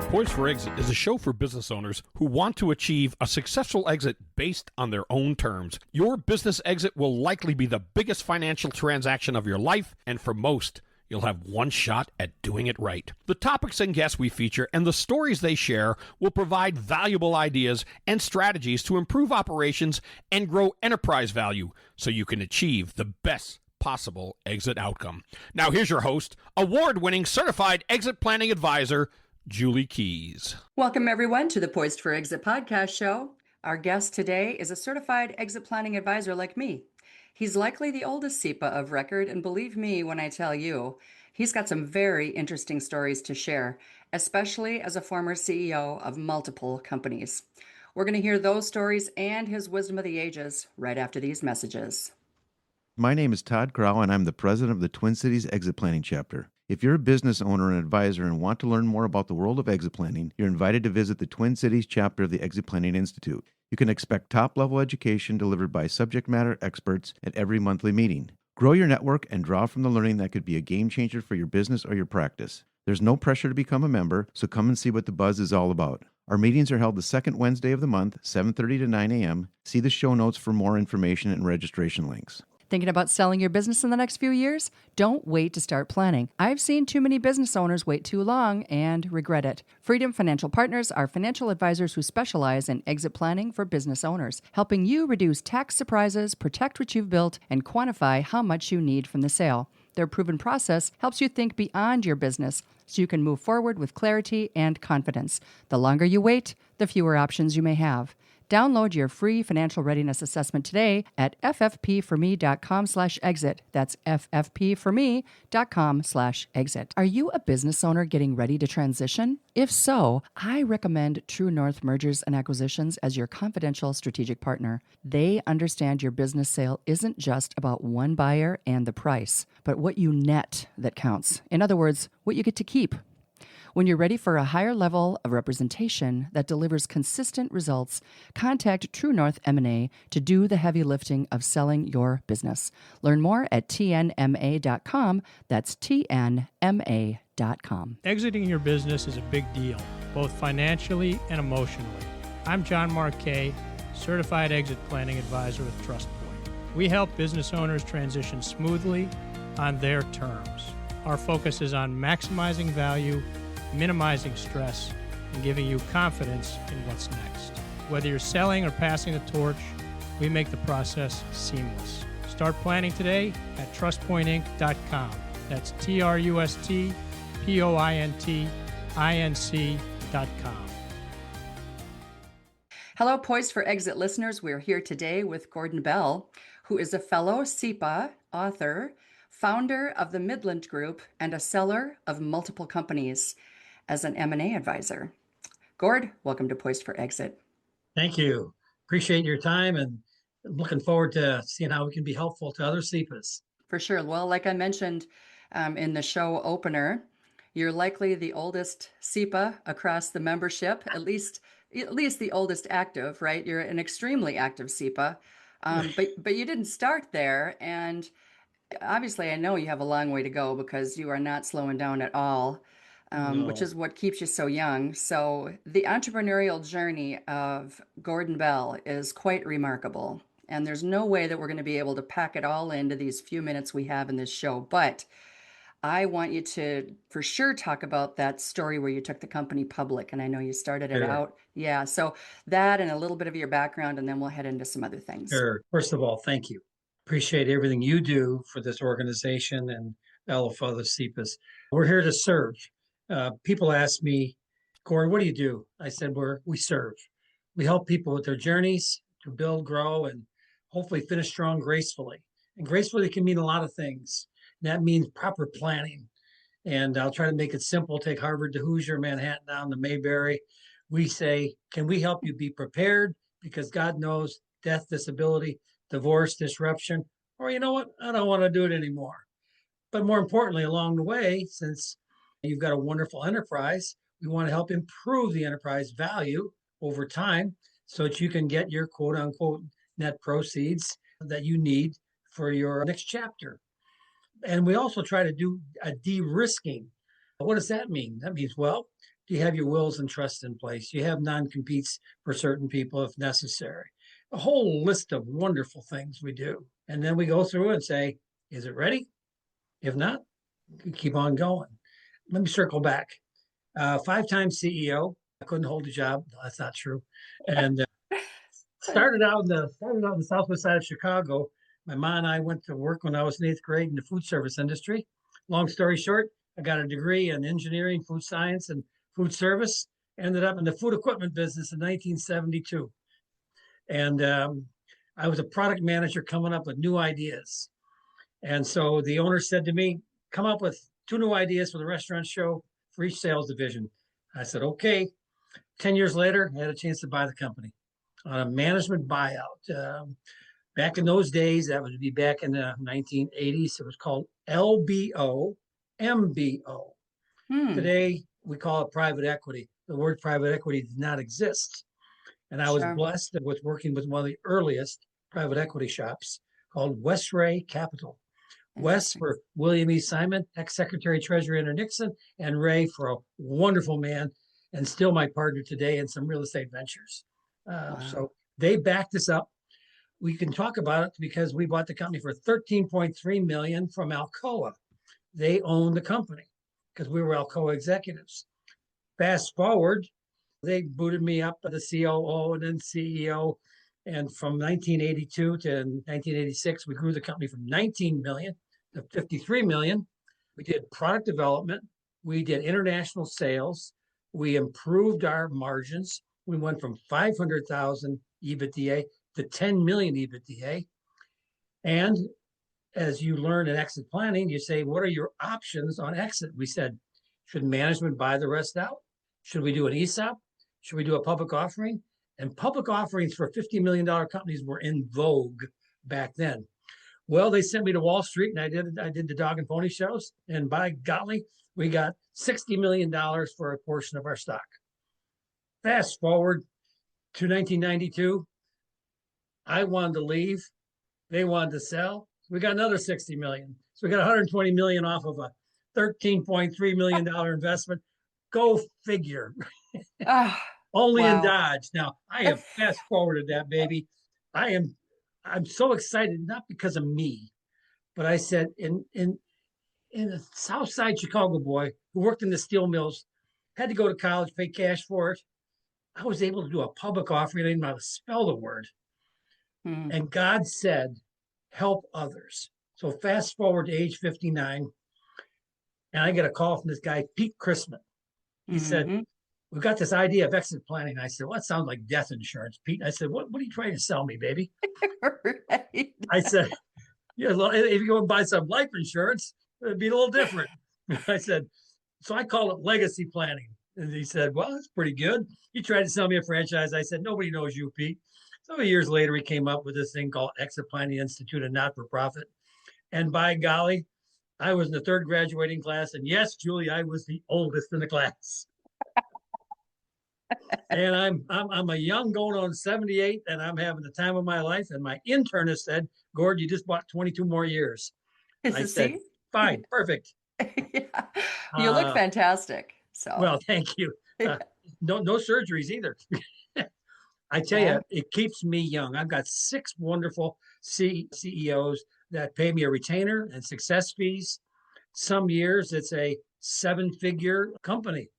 Poised for Exit is a show for business owners who want to achieve a successful exit based on their own terms. Your business exit will likely be the biggest financial transaction of your life, and for most, you'll have one shot at doing it right. The topics and guests we feature and the stories they share will provide valuable ideas and strategies to improve operations and grow enterprise value so you can achieve the best possible exit outcome. Now here's your host, award-winning certified exit planning advisor, Julie Keys. Welcome, everyone, to the Poised for Exit podcast show. Our guest today is a certified exit planning advisor like me. He's likely the oldest CEPA of record, and believe me when I tell you, he's got some very interesting stories to share, especially as a former CEO of multiple companies. We're going to hear those stories and his wisdom of the ages right after these messages. My name is Todd Crow, and I'm the president of the Twin Cities Exit Planning Chapter. If you're a business owner and advisor and want to learn more about the world of exit planning, you're invited to visit the Twin Cities chapter of the Exit Planning Institute. You can expect top-level education delivered by subject matter experts at every monthly meeting. Grow your network and draw from the learning that could be a game changer for your business or your practice. There's no pressure to become a member, so come and see what the buzz is all about. Our meetings are held the second Wednesday of the month, 7:30 to 9 a.m. See the show notes for more information and registration links. Thinking about selling your business in the next few years? Don't wait to start planning. I've seen too many business owners wait too long and regret it. Freedom Financial Partners are financial advisors who specialize in exit planning for business owners, helping you reduce tax surprises, protect what you've built, and quantify how much you need from the sale. Their proven process helps you think beyond your business so you can move forward with clarity and confidence. The longer you wait, the fewer options you may have. Download your free financial readiness assessment today at ffpforme.com/exit. That's ffpforme.com/exit. Are you a business owner getting ready to transition? If so, I recommend True North Mergers and Acquisitions as your confidential strategic partner. They understand your business sale isn't just about one buyer and the price, but what you net that counts. In other words, what you get to keep. When you're ready for a higher level of representation that delivers consistent results, contact True North M&A to do the heavy lifting of selling your business. Learn more at tnma.com. That's tnma.com. Exiting your business is a big deal, both financially and emotionally. I'm John Marquet, Certified Exit Planning Advisor with TrustPoint. We help business owners transition smoothly on their terms. Our focus is on maximizing value, minimizing stress, and giving you confidence in what's next. Whether you're selling or passing the torch, we make the process seamless. Start planning today at trustpointinc.com. That's trustpointinc.com. Hello, Poised for Exit listeners. We're here today with Gordon Bell, who is a fellow CEPA author, founder of the Midland Group, and a seller of multiple companies as an M&A advisor. Gord, welcome to Poised for Exit. Thank you. Appreciate your time and looking forward to seeing how we can be helpful to other CEPAs. For sure. Well, like I mentioned in the show opener, you're likely the oldest CEPA across the membership, at least the oldest active, right? You're an extremely active CEPA, but you didn't start there. And obviously, I know you have a long way to go because you are not slowing down at all. No. Which is what keeps you so young. So the entrepreneurial journey of Gordon Bell is quite remarkable. And there's no way that we're going to be able to pack it all into these few minutes we have in this show. But I want you to for sure talk about that story where you took the company public. And I know you started it Sure. out. Yeah. So that and a little bit of your background, and then we'll head into some other things. Sure. First of all, thank you. Appreciate everything you do for this organization and all of other CEPAs. We're here to serve. People ask me, Gordon, what do you do? I said, we serve. We help people with their journeys to build, grow, and hopefully finish strong gracefully. And gracefully can mean a lot of things. And that means proper planning. And I'll try to make it simple. Take Harvard to Hoosier, Manhattan down to Mayberry. We say, can we help you be prepared? Because God knows death, disability, divorce, disruption, or you know what? I don't want to do it anymore. But more importantly, along the way, since you've got a wonderful enterprise, we want to help improve the enterprise value over time so that you can get your quote unquote net proceeds that you need for your next chapter. And we also try to do a de-risking. What does that mean? That means, well, Do you have your wills and trusts in place? Do you have non-competes for certain people if necessary? A whole list of wonderful things we do. And then we go through and say, is it ready? If not, we keep on going. Let me circle back. 5-time CEO. I couldn't hold a job. No, that's not true. And started out in the southwest side of Chicago. My mom and I went to work when I was in 8th grade in the food service industry. Long story short, I got a degree in engineering, food science, and food service. Ended up in the food equipment business in 1972. And I was a product manager coming up with new ideas. And so the owner said to me, come up with 2 new ideas for the restaurant show for each sales division. I said, okay. 10 years later, I had a chance to buy the company on a management buyout. Back in those days, that would be back in the 1980s, it was called LBO, MBO. Today, we call it private equity. The word private equity did not exist. And I was blessed with working with one of the earliest private equity shops called Westray Capital. West for William E. Simon, ex-Secretary Treasurer under Nixon, and Ray for a wonderful man and still my partner today in some real estate ventures. So they backed us up. We can talk about it because we bought the company for $13.3 million from Alcoa. They owned the company because we were Alcoa executives. Fast forward, they booted me up as the COO and then CEO. And from 1982 to 1986, we grew the company from 19 million to 53 million. We did product development. We did international sales. We improved our margins. We went from 500,000 EBITDA to 10 million EBITDA. And as you learn in exit planning, you say, what are your options on exit? We said, should management buy the rest out? Should we do an ESOP? Should we do a public offering? And public offerings for $50 million companies were in vogue back then. Well, they sent me to Wall Street and I did the dog and pony shows. And by golly, we got $60 million for a portion of our stock. Fast forward to 1992. I wanted to leave. They wanted to sell. We got another 60 million. So we got 120 million off of a $13.3 million investment. Go figure. Only in Dodge. Now I have fast forwarded that, baby. I'm so excited, not because of me, but I said in a South Side Chicago boy who worked in the steel mills, had to go to college, pay cash for it. I was able to do a public offering. I didn't know how to spell the word. And God said, help others. So fast forward to age 59, and I get a call from this guy, Pete Chrisman. He said, we've got this idea of exit planning. I said, well, that sounds like death insurance, Pete. I said, what are you trying to sell me, baby? Right. I said, yeah, if you go and buy some life insurance, it'd be a little different. I said, so I call it legacy planning. And he said, well, that's pretty good. He tried to sell me a franchise. I said, nobody knows you, Pete. So years later, he came up with this thing called Exit Planning Institute, a not-for-profit. And by golly, I was in the 3rd graduating class. And yes, Julie, I was the oldest in the class. And I'm a young going on 78, and I'm having the time of my life. And my internist said, Gord, you just bought 22 more years. I said, fine, perfect. Yeah. You look fantastic. So well, thank you. No surgeries either. I tell you, it keeps me young. I've got 6 wonderful CEOs that pay me a retainer and success fees. Some years it's a 7-figure company,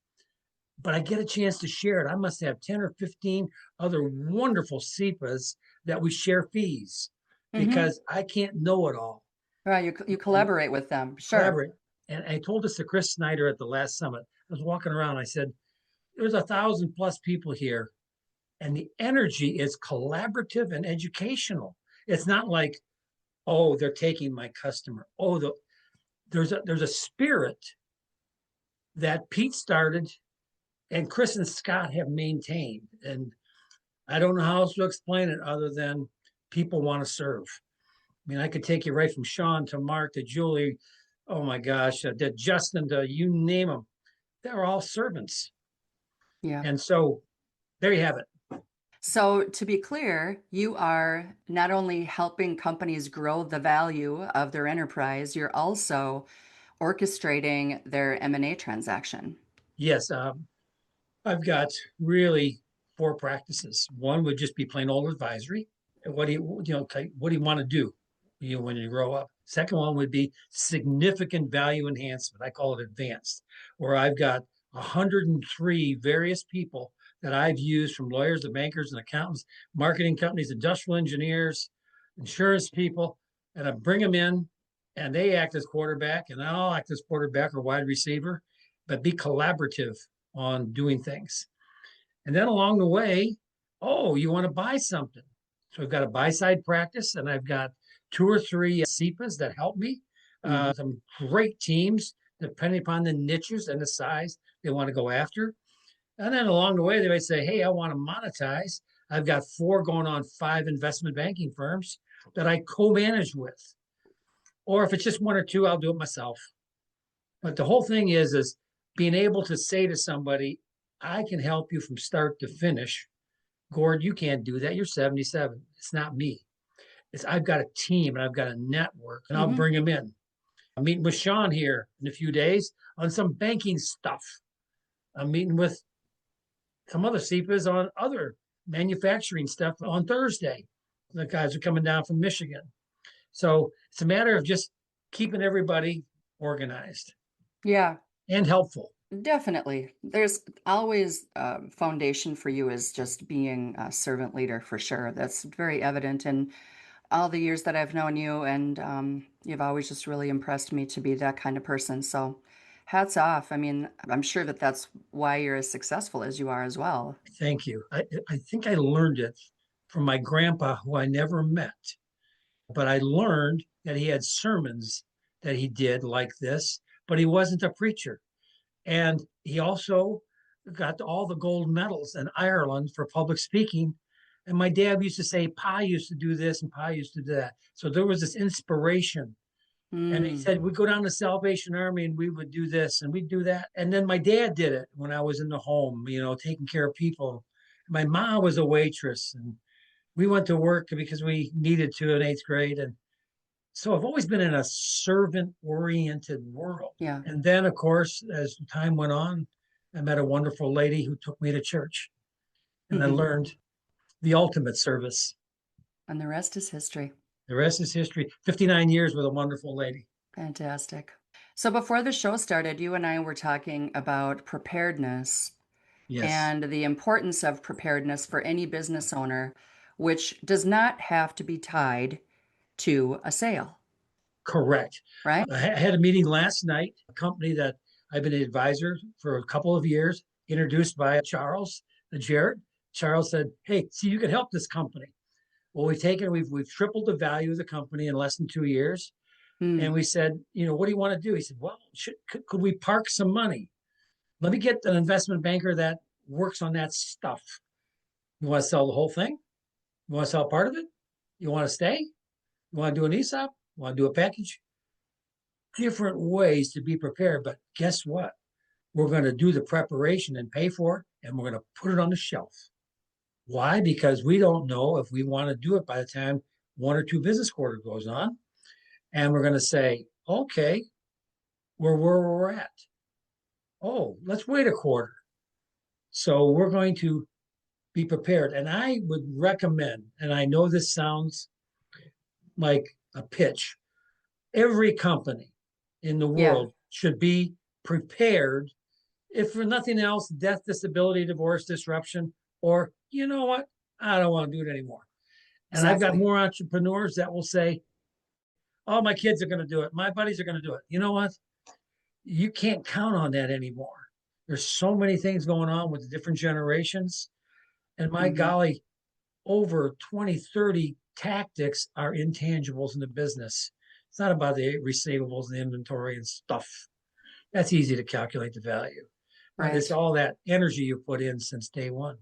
but I get a chance to share it. I must have 10 or 15 other wonderful CEPAs that we share fees because I can't know it all. Right, you collaborate with them. Sure. Collaborate. And I told this to Chris Snyder at the last summit. I was walking around. I said, there's 1,000+ people here. And the energy is collaborative and educational. It's not like, oh, they're taking my customer. Oh, there's a spirit that Pete started and Chris and Scott have maintained. And I don't know how else to explain it other than people want to serve. I mean, I could take you right from Sean to Mark to Julie. Oh my gosh, to Justin, to you name them. They're all servants. Yeah. And so there you have it. So to be clear, you are not only helping companies grow the value of their enterprise, you're also orchestrating their M&A transaction. Yes. I've got really four practices. One would just be plain old advisory. What do what do you want to do, when you grow up? Second one would be significant value enhancement. I call it advanced, where I've got 103 various people that I've used, from lawyers to bankers and accountants, marketing companies, industrial engineers, insurance people, and I bring them in and they act as quarterback and I'll act as quarterback or wide receiver, but be collaborative on doing things. And then along the way, oh, you want to buy something. So I've got a buy side practice and I've got two or three CEPAs that help me. Some great teams, depending upon the niches and the size they want to go after. And then along the way, they might say, hey, I want to monetize. I've got 4 going on 5 investment banking firms that I co-manage with. Or if it's just 1 or 2, I'll do it myself. But the whole thing is being able to say to somebody, I can help you from start to finish. Gord, you can't do that. You're 77. It's not me. I've got a team and I've got a network, and I'll bring them in. I'm meeting with Sean here in a few days on some banking stuff. I'm meeting with some other CEPAs on other manufacturing stuff on Thursday. The guys are coming down from Michigan. So it's a matter of just keeping everybody organized. Yeah. And helpful. Definitely. There's always foundation for you is just being a servant leader, for sure. That's very evident in all the years that I've known you, and you've always just really impressed me to be that kind of person. So hats off. I mean, I'm sure that that's why you're as successful as you are as well. Thank you. I think I learned it from my grandpa, who I never met, but I learned that he had sermons that he did like this, but he wasn't a preacher. And he also got all the gold medals in Ireland for public speaking. And my dad used to say, Pa used to do this and Pa used to do that. So there was this inspiration. And he said, we'd go down to Salvation Army and we would do this and we'd do that. And then my dad did it when I was in the home, taking care of people. My mom was a waitress and we went to work because we needed to in 8th grade. And so I've always been in a servant-oriented world. Yeah. And then, of course, as time went on, I met a wonderful lady who took me to church. And I learned the ultimate service. And the rest is history. The rest is history. 59 years with a wonderful lady. Fantastic. So before the show started, you and I were talking about preparedness. Yes. And the importance of preparedness for any business owner, which does not have to be tied to a sale. Correct. Right? I had a meeting last night, a company that I've been an advisor for a couple of years, introduced by Charles Jarrett. Charles said, hey, see, you can help this company. Well, we've tripled the value of the company in less than 2 years. And we said, what do you want to do? He said, well, could we park some money? Let me get an investment banker that works on that stuff. You want to sell the whole thing? You want to sell part of it? You want to stay? You want to do an ESOP? You want to do a package? Different ways to be prepared. But guess what? We're going to do the preparation and pay for it, and we're going to put it on the shelf. Why? Because we don't know if we want to do it by the time 1 or 2 business quarter goes on. And we're going to say, okay, we're where we're at. Oh, let's wait a quarter. So we're going to be prepared. And I would recommend, and I know this sounds like a pitch, every company in the world should be prepared, if for nothing else, death, disability, divorce, disruption, or you know what, I don't want to do it anymore. And I've got more entrepreneurs that will say, oh, my kids are going to do it. My buddies are going to do it. You know what? You can't count on that anymore. There's so many things going on with the different generations. And my golly, over 20, 30 tactics are intangibles in the business. It's not about the receivables and the inventory and stuff. That's easy to calculate the value. Right. But it's all that energy you put in since day one.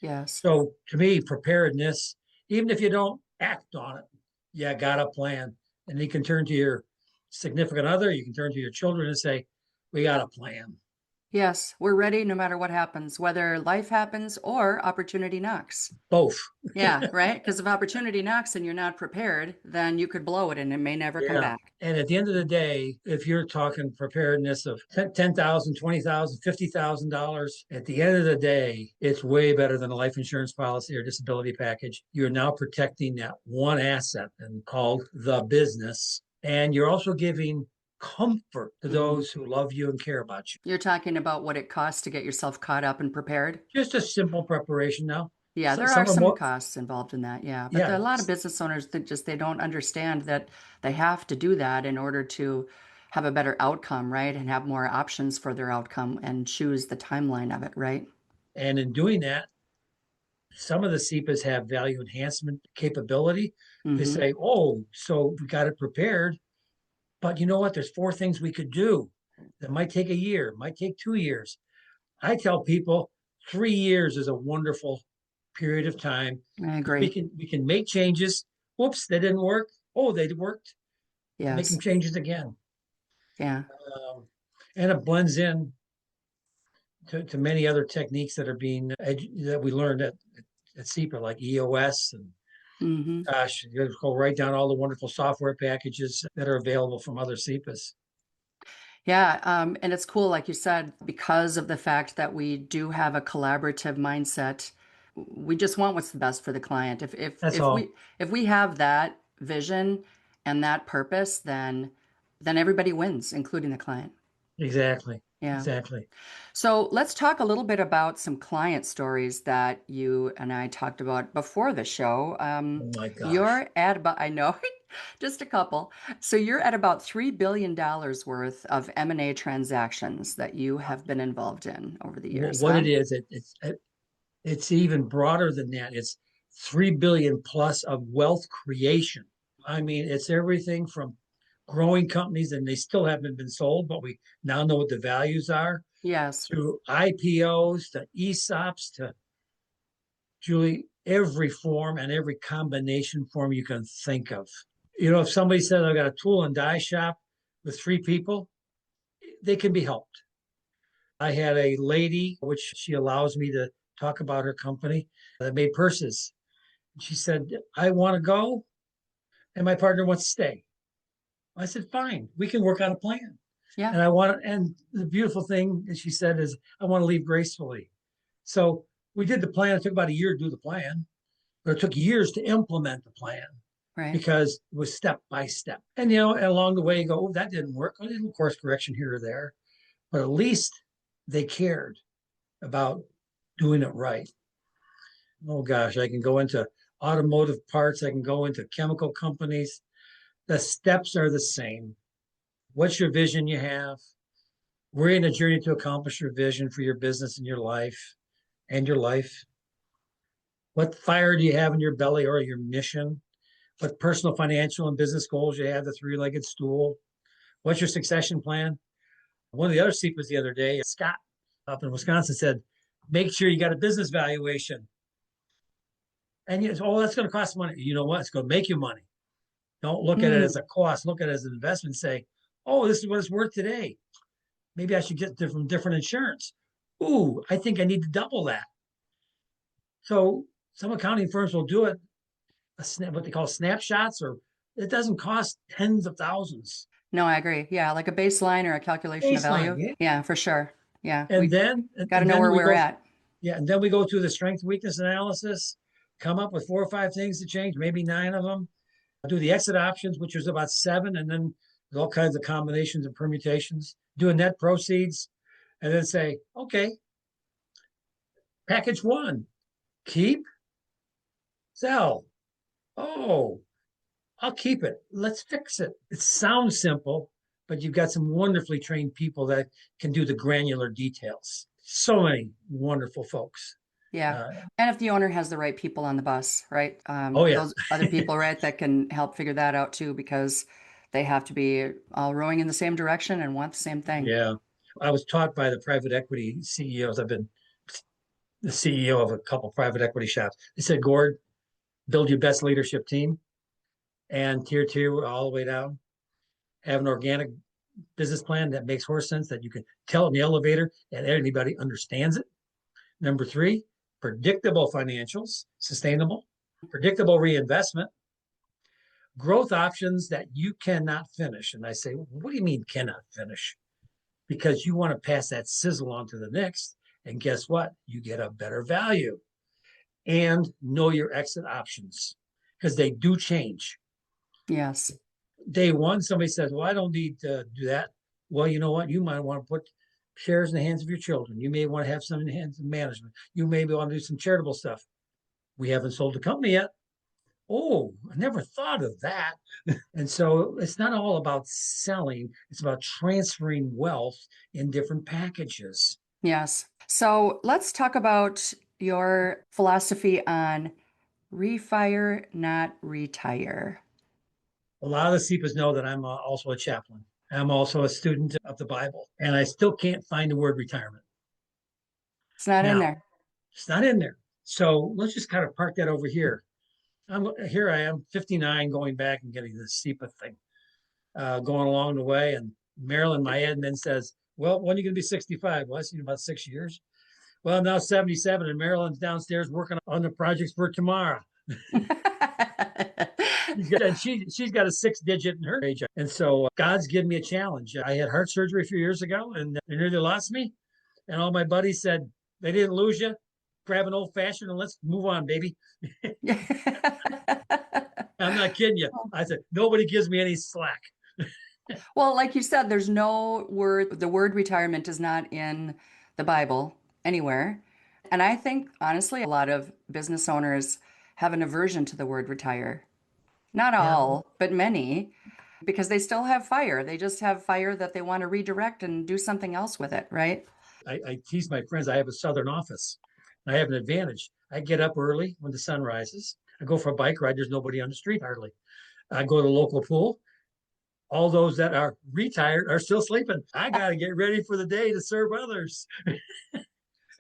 Yes. So to me, preparedness, even if you don't act on it, you got a plan. And you can turn to your significant other, you can turn to your children and say, we got a plan. Yes, we're ready no matter what happens, whether life happens or opportunity knocks. Both. Yeah, right? Because if opportunity knocks and you're not prepared, then you could blow it and it may never come Yeah. back. And at the end of the day, if you're talking preparedness of $10,000, $20,000, $50,000, at the end of the day, it's way better than a life insurance policy or disability package. You're now protecting that one asset and called the business. And you're also giving comfort to those who love you and care about you. You're talking about what it costs to get yourself caught up and prepared. Just a simple preparation now. Yeah, there are Some are some more, costs involved in that. Yeah, but there yeah, are a lot of business owners that just they don't understand that they have to do that in order to have a better outcome, right? And have more options for their outcome and choose the timeline of it, right? and in doing that, some of the CEPAs have value enhancement capability. They Mm-hmm. say, oh, so we got it prepared, but you know what? There's 4 things we could do that might take a year, might take 2 years. I tell people 3 years is a wonderful period of time. I We agree. can make changes. Whoops, they didn't work. Oh, they worked. Making Yes. changes again. Yeah. And it blends in to many other techniques that are being that we learned at CEPA, like EOS and Mm-hmm. gosh, you go right down all the wonderful software packages that are available from other CEPAs. Yeah, and it's cool, like you said, because of the fact that we do have a collaborative mindset. We just want what's the best for the client. If if That's if all. we if we have that vision and that purpose, then everybody wins, including the client. Exactly. Yeah. Exactly. So let's talk a little bit about some client stories that you and I talked about before the show. Oh my gosh. You're at about, I know, just a couple. So you're at about $3 billion worth of M&A transactions that you have been involved in over the years, What huh? it is, it's even broader than that. It's 3 billion plus of wealth creation. I mean, it's everything from growing companies and they still haven't been sold, but we now know what the values are, Yes. to IPOs, to ESOPs, to Julie, every form and every combination form you can think of. You know, if somebody said, I've got a tool and die shop with 3 people, they can be helped. I had a lady, which she allows me to talk about her company, that made purses. She said, I want to go and my partner wants to stay. I said, fine, we can work on a plan. Yeah. And the beautiful thing that she said is, I want to leave gracefully. So we did the plan. It took about a year to do the plan, but it took years to implement the plan Right. because it was step by step. And, you know, along the way, you go, oh, that didn't work. A little course correction here or there, but at least they cared about doing it right. Oh gosh, I can go into automotive parts. I can go into chemical companies. The steps are the same. What's your vision you have? We're in a journey to accomplish your vision for your business and your life and your life. What fire do you have in your belly or your mission? What personal, financial, and business goals you have, the three-legged stool? What's your succession plan? One of the other CEPAs the other day, Scott up in Wisconsin said, make sure you got a business valuation. And you know, oh, that's going to cost money. You know what? It's going to make you money. Don't look at it Mm. as a cost. Look at it as an investment. Say, oh, this is what it's worth today. Maybe I should get different insurance. Ooh, I think I need to double that. So some accounting firms will do it, what they call snapshots, or it doesn't cost tens of thousands. No, I agree. Yeah, like a baseline or a calculation of Baseline, value. yeah. Yeah, for sure. Yeah, And we then got to know where we we're go, at. yeah, and then we go through the strength weakness analysis, come up with 4 or 5 things to change, maybe 9 of them. Do the exit options, which is about 7, and then all kinds of combinations and permutations. Do a net proceeds, and then say, okay, package 1, keep, sell. Oh, I'll keep it. Let's fix it. It sounds simple, but you've got some wonderfully trained people that can do the granular details. So many wonderful folks. Yeah. And if the owner has the right people on the bus, right? Oh yeah. Those other people, right, that can help figure that out too, because they have to be all rowing in the same direction and want the same thing. Yeah. I was taught by the private equity CEOs. I've been the CEO of a couple private equity shops. They said, Gord, build your best leadership team and tier 2 all the way down. Have an organic business plan that makes horse sense, that you can tell in the elevator and anybody understands it. Number three, predictable financials, sustainable, predictable reinvestment, growth options that you cannot finish. And I say, what do you mean cannot finish? Because you want to pass that sizzle on to the next. And guess what? You get a better value. And know your exit options, because they do change. Yes. Day one, somebody says, well, I don't need to do that. Well, you know what? You might want to put shares in the hands of your children. You may want to have some in the hands of management. You may want to do some charitable stuff. We haven't sold the company yet. Oh, I never thought of that. And so it's not all about selling, it's about transferring wealth in different packages. Yes. So let's talk about your philosophy on refire, not retire. A lot of the CEPAs know that I'm also a chaplain. I'm also a student of the Bible, and I still can't find the word retirement. It's not in Now, there. it's not in there. So let's just kind of park that over here. Here I am, 59, going back and getting this CEPA thing going along the way. And Marilyn, my admin, says, well, when are you going to be 65? Well, I see in about 6 years. Well, I'm now 77, and Marilyn's downstairs working on the projects for tomorrow. And she's got a 6-digit in her age. And so God's given me a challenge. I had heart surgery a few years ago, and they nearly lost me. And all my buddies said, they didn't lose you. Grab an old fashioned and let's move on, baby. I'm not kidding you. I said, nobody gives me any slack. Well, like you said, there's no word, the word retirement is not in the Bible anywhere. And I think, honestly, a lot of business owners have an aversion to the word retire. Not all, but many, because they still have fire. They just have fire that they want to redirect and do something else with it, right? I tease my friends, I have a southern office. I have an advantage. I get up early when the sun rises. I go for a bike ride. There's nobody on the street hardly. I go to the local pool. All those that are retired are still sleeping. I got to get ready for the day to serve others.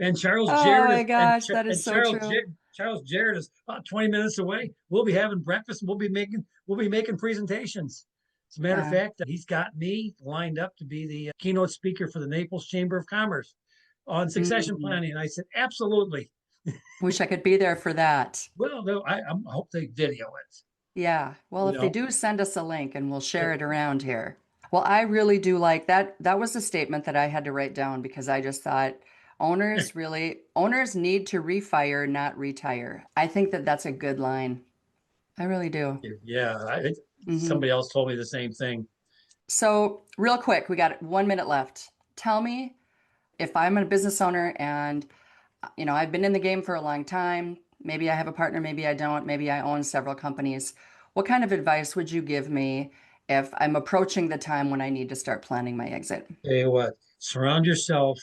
And Charles Jared, my gosh, that is so true. Charles Jared is about 20 minutes away. We'll be having breakfast and we'll be making presentations. As a matter of fact, he's got me lined up to be the keynote speaker for the Naples Chamber of Commerce on succession planning. And I said, absolutely. Wish I could be there for that. Well, no, I hope they video it. Yeah. Well, if they do, send us a link and we'll share it around here. Well, I really do like that. That was a statement that I had to write down because I just thought owners need to refire, not retire. I think that that's a good line. I really do. Yeah. Somebody else told me the same thing. So real quick, we got 1 minute left. Tell me, if I'm a business owner and, I've been in the game for a long time, maybe I have a partner, maybe I don't, maybe I own several companies. What kind of advice would you give me if I'm approaching the time when I need to start planning my exit? Tell you what, surround yourself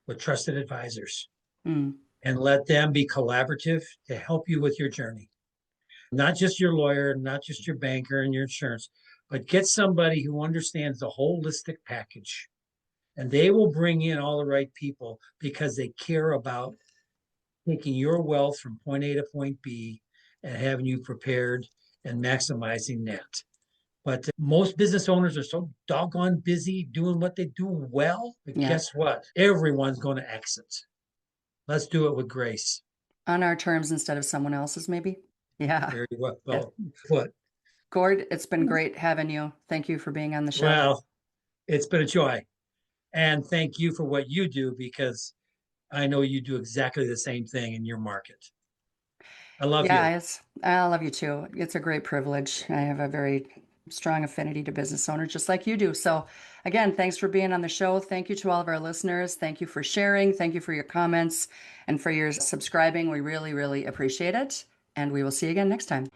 with trusted advisors and let them be collaborative to help you with your journey. Not just your lawyer, not just your banker and your insurance, but get somebody who understands the holistic package. And they will bring in all the right people because they care about taking your wealth from point A to point B and having you prepared and maximizing that. But most business owners are so doggone busy doing what they do well. But guess what? Everyone's going to exit. Let's do it with grace. On our terms instead of someone else's, maybe? Yeah. Very well put. Gord, it's been great having you. Thank you for being on the show. Well, it's been a joy. And thank you for what you do, because I know you do exactly the same thing in your market. I love you. I love you too. It's a great privilege. I have a very strong affinity to business owners, just like you do. So again, thanks for being on the show. Thank you to all of our listeners. Thank you for sharing. Thank you for your comments and for your subscribing. We really, really appreciate it. And we will see you again next time.